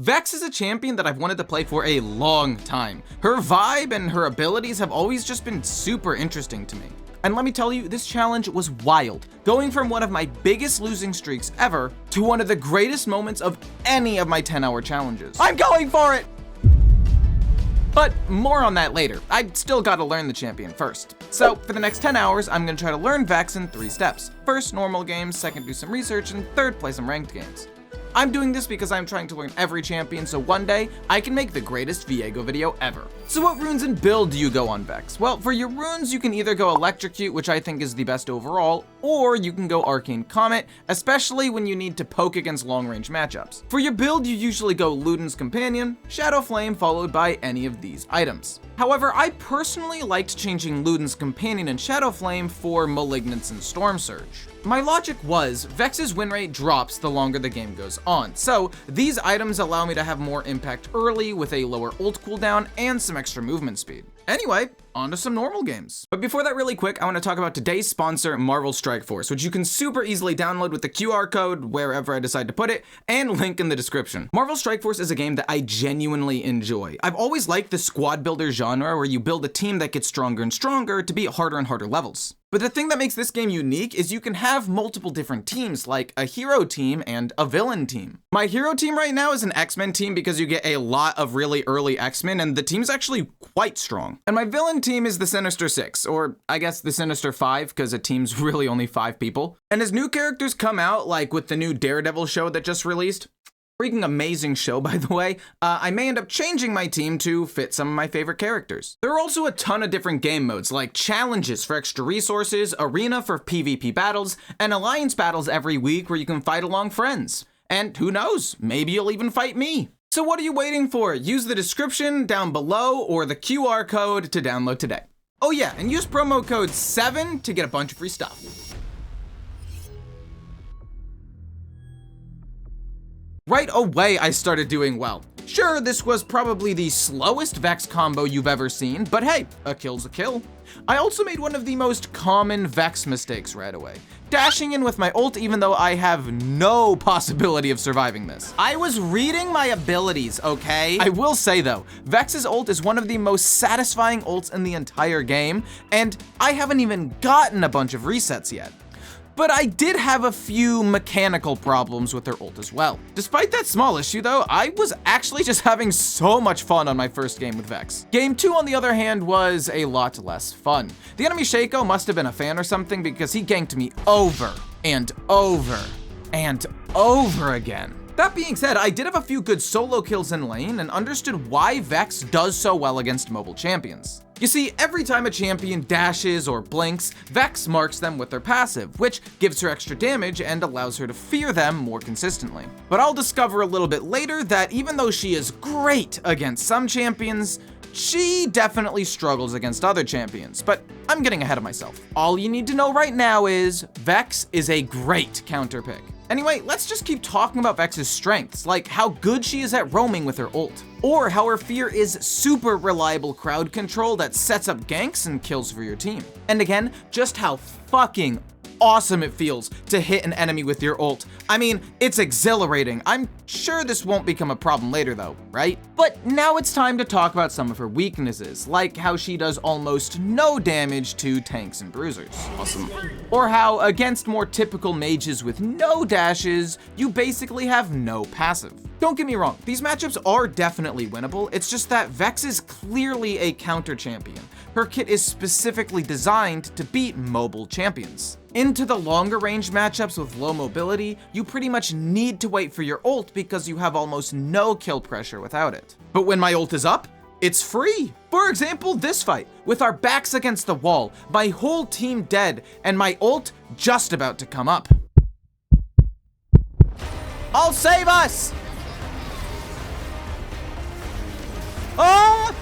Vex is a champion that I've wanted to play for a long time. Her vibe and her abilities have always just been super interesting to me. And let me tell you, this challenge was wild, going from one of my biggest losing streaks ever to one of the greatest moments of any of my 10-hour challenges. I'm going for it! But more on that later. I still gotta learn the champion first. So for the next 10 hours, I'm gonna try to learn Vex in 3 steps. First, normal games, second, do some research, and third, play some ranked games. I'm doing this because I'm trying to learn every champion so one day I can make the greatest Viego video ever. So what runes and build do you go on Vex? Well, for your runes, you can either go Electrocute, which I think is the best overall, or you can go Arcane Comet, especially when you need to poke against long-range matchups. For your build, you usually go Luden's Companion, Shadow Flame, followed by any of these items. However, I personally liked changing Luden's Companion and Shadow Flame for Malignance and Storm Surge. My logic was, Vex's win rate drops the longer the game goes on, so these items allow me to have more impact early with a lower ult cooldown and some extra movement speed. Anyway, on to some normal games. But before that, really quick, I want to talk about today's sponsor, Marvel Strike Force, which you can super easily download with the QR code wherever I decide to put it, and link in the description. Marvel Strike Force is a game that I genuinely enjoy. I've always liked the squad builder genre where you build a team that gets stronger and stronger to beat harder and harder levels. But the thing that makes this game unique is you can have multiple different teams, like a hero team and a villain team. My hero team right now is an X-Men team because you get a lot of really early X-Men, and the team's actually quite strong. And my villain team is the Sinister Six, or I guess the Sinister Five, because a team's really only 5 people. And as new characters come out, like with the new Daredevil show that just released, freaking amazing show, by the way, I may end up changing my team to fit some of my favorite characters. There are also a ton of different game modes, like challenges for extra resources, arena for PvP battles, and alliance battles every week where you can fight along friends. And who knows, maybe you'll even fight me. So what are you waiting for? Use the description down below or the QR code to download today. Oh yeah, and use promo code 7 to get a bunch of free stuff. Right away, I started doing well. Sure, this was probably the slowest Vex combo you've ever seen, but hey, a kill's a kill. I also made one of the most common Vex mistakes right away, dashing in with my ult even though I have no possibility of surviving this. I was reading my abilities, okay? I will say though, Vex's ult is one of the most satisfying ults in the entire game, and I haven't even gotten a bunch of resets yet. But I did have a few mechanical problems with her ult as well. Despite that small issue though, I was actually just having so much fun on my first game with Vex. Game 2 on the other hand was a lot less fun. The enemy Shaco must have been a fan or something because he ganked me over and over and over again. That being said, I did have a few good solo kills in lane and understood why Vex does so well against mobile champions. You see, every time a champion dashes or blinks, Vex marks them with their passive, which gives her extra damage and allows her to fear them more consistently. But I'll discover a little bit later that even though she is great against some champions, she definitely struggles against other champions, but I'm getting ahead of myself. All you need to know right now is Vex is a great counter pick. Anyway, let's just keep talking about Vex's strengths, like how good she is at roaming with her ult, or how her fear is super reliable crowd control that sets up ganks and kills for your team. And again, just how fucking awesome it feels to hit an enemy with your ult. I mean, it's exhilarating. I'm sure this won't become a problem later though, right? But now it's time to talk about some of her weaknesses, like how she does almost no damage to tanks and bruisers. Awesome. Or how against more typical mages with no dashes, you basically have no passive. Don't get me wrong, these matchups are definitely winnable, it's just that Vex is clearly a counter champion. Her kit is specifically designed to beat mobile champions. Into the longer range matchups with low mobility, you pretty much need to wait for your ult because you have almost no kill pressure without it. But when my ult is up, it's free. For example, this fight, with our backs against the wall, my whole team dead, and my ult just about to come up. I'll save us! Ah!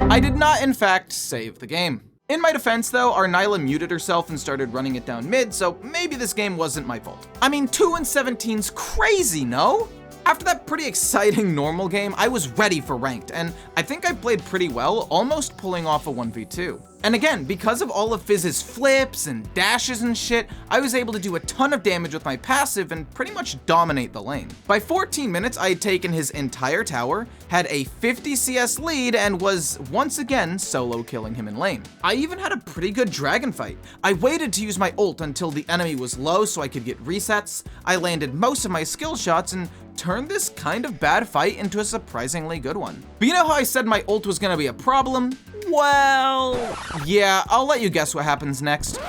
I did not, in fact, save the game. In my defense though, our Nyla muted herself and started running it down mid, so maybe this game wasn't my fault. I mean, 2 and 17's crazy, no? After that pretty exciting normal game, I was ready for ranked, and I think I played pretty well, almost pulling off a 1v2. And again, because of all of Fizz's flips and dashes and shit, I was able to do a ton of damage with my passive and pretty much dominate the lane. By 14 minutes, I had taken his entire tower, had a 50 CS lead, and was once again solo killing him in lane. I even had a pretty good dragon fight. I waited to use my ult until the enemy was low so I could get resets. I landed most of my skill shots and turned this kind of bad fight into a surprisingly good one. But you know how I said my ult was gonna be a problem? Well, yeah, I'll let you guess what happens next.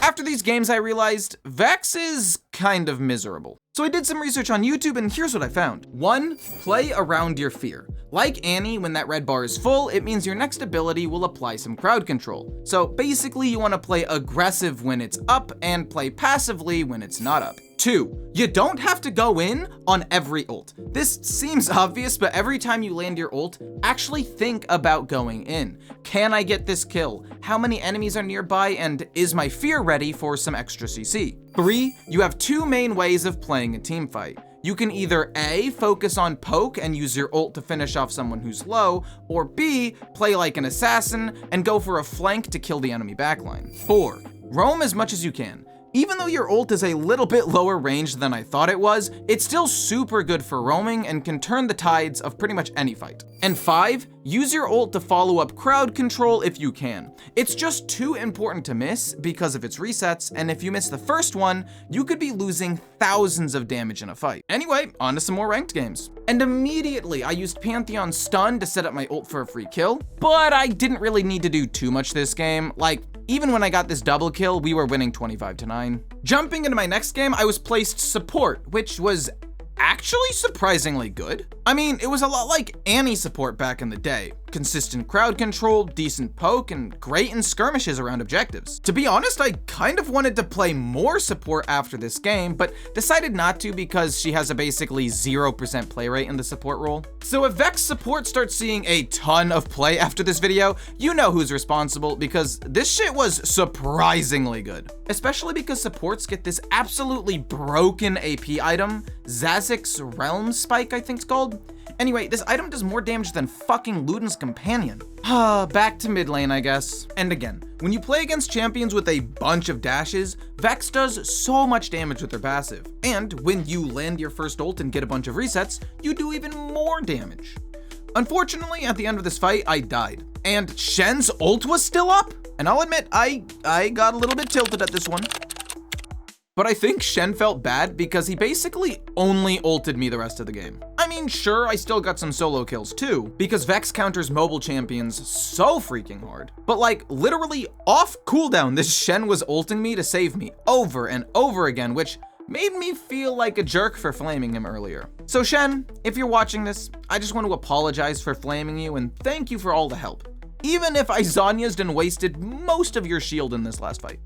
After these games, I realized Vex is kind of miserable. So I did some research on YouTube, and here's what I found. 1, play around your fear. Like Annie, when that red bar is full, it means your next ability will apply some crowd control. So basically, you want to play aggressive when it's up and play passively when it's not up. 2, you don't have to go in on every ult. This seems obvious, but every time you land your ult, actually think about going in. Can I get this kill? How many enemies are nearby? And is my fear ready for some extra CC? 3, you have 2 main ways of playing a team fight. You can either A, focus on poke and use your ult to finish off someone who's low, or B, play like an assassin and go for a flank to kill the enemy backline. 4, roam as much as you can. Even though your ult is a little bit lower range than I thought it was, it's still super good for roaming and can turn the tides of pretty much any fight. And 5, use your ult to follow up crowd control if you can. It's just too important to miss because of its resets, and if you miss the first one, you could be losing thousands of damage in a fight. Anyway, on to some more ranked games. And immediately, I used Pantheon Stun to set up my ult for a free kill, but I didn't really need to do too much this game. Like, even when I got this double kill, we were winning 25-9. Jumping into my next game, I was placed support, which was actually surprisingly good. I mean, it was a lot like Annie support back in the day. Consistent crowd control, decent poke, and great in skirmishes around objectives. To be honest, I kind of wanted to play more support after this game, but decided not to because she has a basically 0% play rate in the support role. So if Vex support starts seeing a ton of play after this video, you know who's responsible, because this shit was surprisingly good. Especially because supports get this absolutely broken AP item, Zazik's Realm Spike, I think it's called. Anyway, this item does more damage than fucking Luden's companion. Back to mid lane, I guess. And again, when you play against champions with a bunch of dashes, Vex does so much damage with their passive. And when you land your first ult and get a bunch of resets, you do even more damage. Unfortunately, at the end of this fight, I died. And Shen's ult was still up? And I'll admit, I got a little bit tilted at this one. But I think Shen felt bad because he basically only ulted me the rest of the game. I mean, sure, I still got some solo kills too, because Vex counters mobile champions so freaking hard. But like, literally off cooldown, this Shen was ulting me to save me over and over again, which made me feel like a jerk for flaming him earlier. So Shen, if you're watching this, I just want to apologize for flaming you and thank you for all the help. Even if I Zhonya's and wasted most of your shield in this last fight.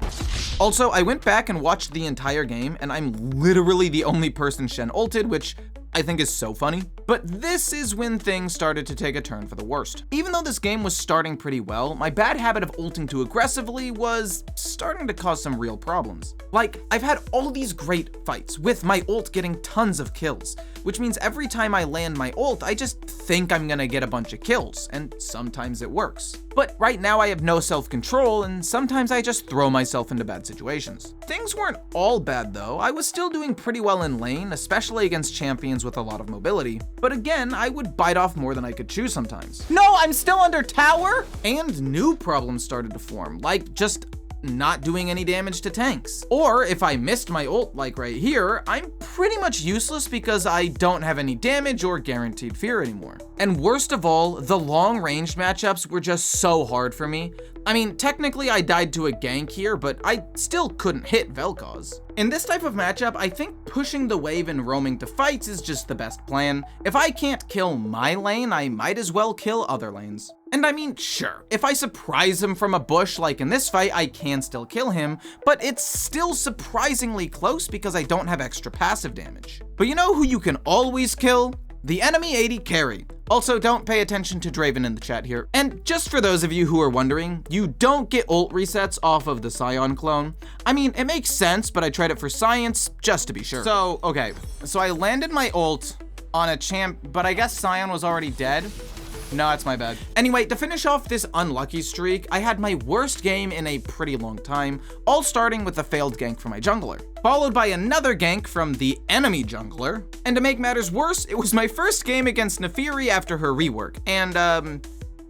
Also, I went back and watched the entire game, and I'm literally the only person Shen ulted, which I think is so funny. But this is when things started to take a turn for the worst. Even though this game was starting pretty well, my bad habit of ulting too aggressively was starting to cause some real problems. Like, I've had all these great fights with my ult getting tons of kills, which means every time I land my ult, I just think I'm gonna get a bunch of kills, and sometimes it works. But right now I have no self-control, and sometimes I just throw myself into bad situations. Things weren't all bad though. I was still doing pretty well in lane, especially against champions with a lot of mobility. But again, I would bite off more than I could chew sometimes. No, I'm still under tower! And new problems started to form, like just not doing any damage to tanks. Or if I missed my ult like right here, I'm pretty much useless because I don't have any damage or guaranteed fear anymore. And worst of all, the long range matchups were just so hard for me. I mean, technically I died to a gank here, but I still couldn't hit Vel'Koz. In this type of matchup, I think pushing the wave and roaming to fights is just the best plan. If I can't kill my lane, I might as well kill other lanes. And I mean, sure, if I surprise him from a bush like in this fight, I can still kill him, but it's still surprisingly close because I don't have extra passive damage. But you know who you can always kill? The enemy AD carry. Also, don't pay attention to Draven in the chat here. And just for those of you who are wondering, you don't get ult resets off of the Sion clone. I mean, it makes sense, but I tried it for science just to be sure. So, okay, so I landed my ult on a champ, but I guess Sion was already dead. No, that's my bad. Anyway, to finish off this unlucky streak, I had my worst game in a pretty long time, all starting with a failed gank from my jungler, followed by another gank from the enemy jungler, and to make matters worse, it was my first game against Nefiri after her rework, and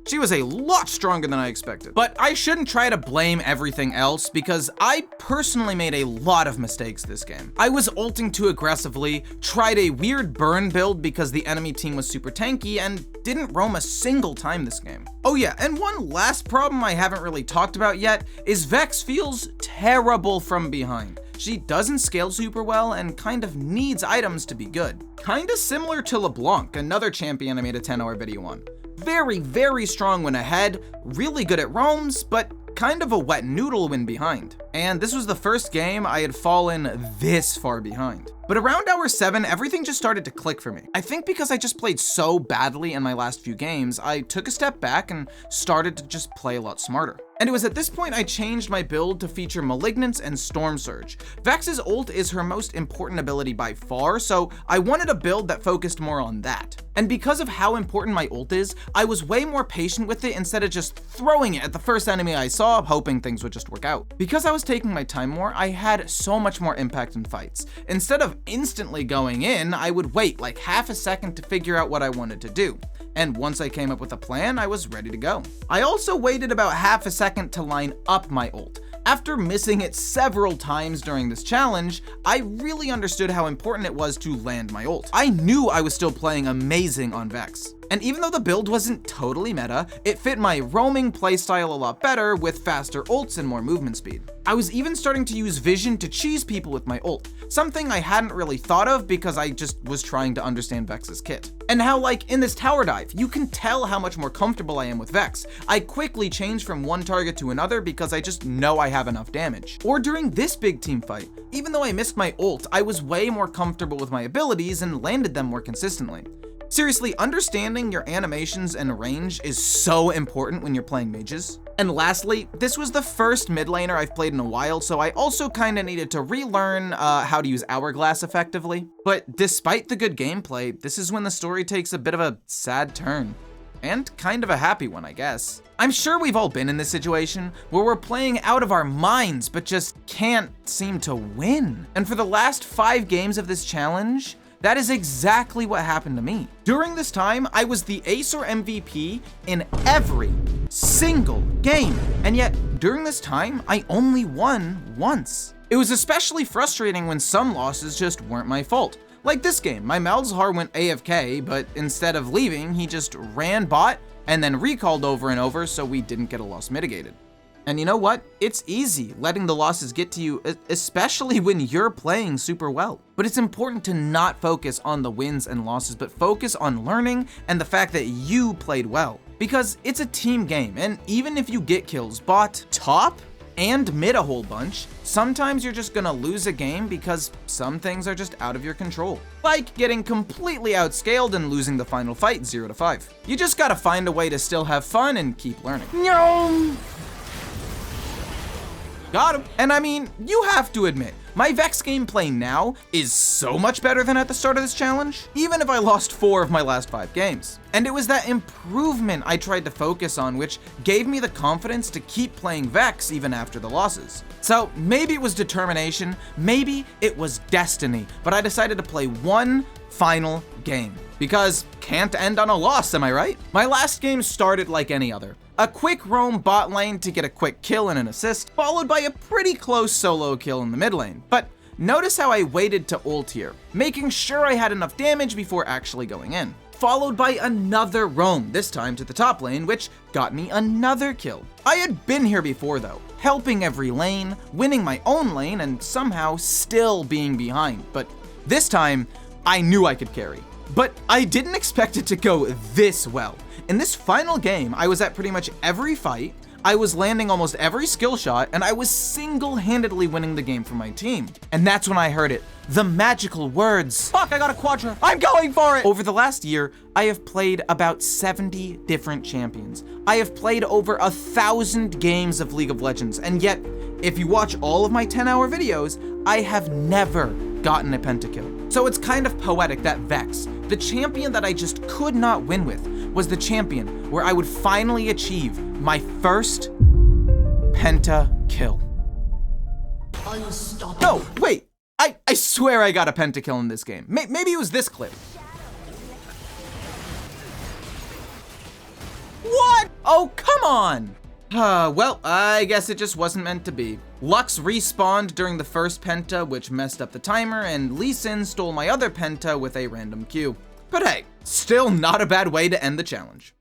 she was a lot stronger than I expected. But I shouldn't try to blame everything else because I personally made a lot of mistakes this game. I was ulting too aggressively, tried a weird burn build because the enemy team was super tanky, and didn't roam a single time this game. Oh yeah, and one last problem I haven't really talked about yet is Vex feels terrible from behind. She doesn't scale super well and kind of needs items to be good. Kinda similar to LeBlanc, another champion I made a 10-hour video on. Very, very strong when ahead, really good at roams, but kind of a wet noodle when behind. And this was the first game I had fallen this far behind. But around hour 7, everything just started to click for me. I think because I just played so badly in my last few games, I took a step back and started to just play a lot smarter. And it was at this point I changed my build to feature Malignance and Storm Surge. Vex's ult is her most important ability by far, so I wanted a build that focused more on that. And because of how important my ult is, I was way more patient with it instead of just throwing it at the first enemy I saw, hoping things would just work out. Because I was taking my time more, I had so much more impact in fights. Instead of instantly going in, I would wait like half a second to figure out what I wanted to do. And once I came up with a plan, I was ready to go. I also waited about half a second to line up my ult. After missing it several times during this challenge, I really understood how important it was to land my ult. I knew I was still playing amazing on Vex. And even though the build wasn't totally meta, it fit my roaming playstyle a lot better with faster ults and more movement speed. I was even starting to use vision to cheese people with my ult, something I hadn't really thought of because I just was trying to understand Vex's kit. And how, like, in this tower dive, you can tell how much more comfortable I am with Vex. I quickly change from one target to another because I just know I have enough damage. Or during this big team fight, even though I missed my ult, I was way more comfortable with my abilities and landed them more consistently. Seriously, understanding your animations and range is so important when you're playing mages. And lastly, this was the first mid laner I've played in a while, so I also kinda needed to relearn how to use Hourglass effectively. But despite the good gameplay, this is when the story takes a bit of a sad turn. And kind of a happy one, I guess. I'm sure we've all been in this situation where we're playing out of our minds, but just can't seem to win. And for the last 5 games of this challenge, that is exactly what happened to me. During this time, I was the ace or MVP in every single game. And yet, during this time, I only won once. It was especially frustrating when some losses just weren't my fault. Like this game, my Malzahar went AFK, but instead of leaving, he just ran bot and then recalled over and over so we didn't get a loss mitigated. And you know what? It's easy letting the losses get to you, especially when you're playing super well. But it's important to not focus on the wins and losses, but focus on learning and the fact that you played well. Because it's a team game, and even if you get kills bot, top, and mid a whole bunch, sometimes you're just gonna lose a game because some things are just out of your control. Like getting completely outscaled and losing the final fight 0-5. You just gotta find a way to still have fun and keep learning. No. Got him. And I mean, you have to admit, my Vex gameplay now is so much better than at the start of this challenge, even if I lost 4 of my last 5 games. And it was that improvement I tried to focus on, which gave me the confidence to keep playing Vex even after the losses. So maybe it was determination, maybe it was destiny, but I decided to play one final game. Because can't end on a loss, am I right? My last game started like any other. A quick roam bot lane to get a quick kill and an assist, followed by a pretty close solo kill in the mid lane. But notice how I waited to ult here, making sure I had enough damage before actually going in. Followed by another roam, this time to the top lane, which got me another kill. I had been here before though, helping every lane, winning my own lane, and somehow still being behind. But this time, I knew I could carry. But I didn't expect it to go this well. In this final game, I was at pretty much every fight, I was landing almost every skill shot, and I was single-handedly winning the game for my team. And that's when I heard it. The magical words. Fuck, I got a quadra. I'm going for it! Over the last year, I have played about 70 different champions. I have played over 1,000 games of League of Legends, and yet, if you watch all of my 10-hour videos, I have never gotten a pentakill. So it's kind of poetic that Vex, the champion that I just could not win with, was the champion where I would finally achieve my first pentakill. Unstoppable. No, wait. I swear I got a pentakill in this game. Maybe it was this clip. What? Oh, come on. Well, I guess it just wasn't meant to be. Lux respawned during the first penta, which messed up the timer, and Lee Sin stole my other penta with a random Q. But hey, still not a bad way to end the challenge.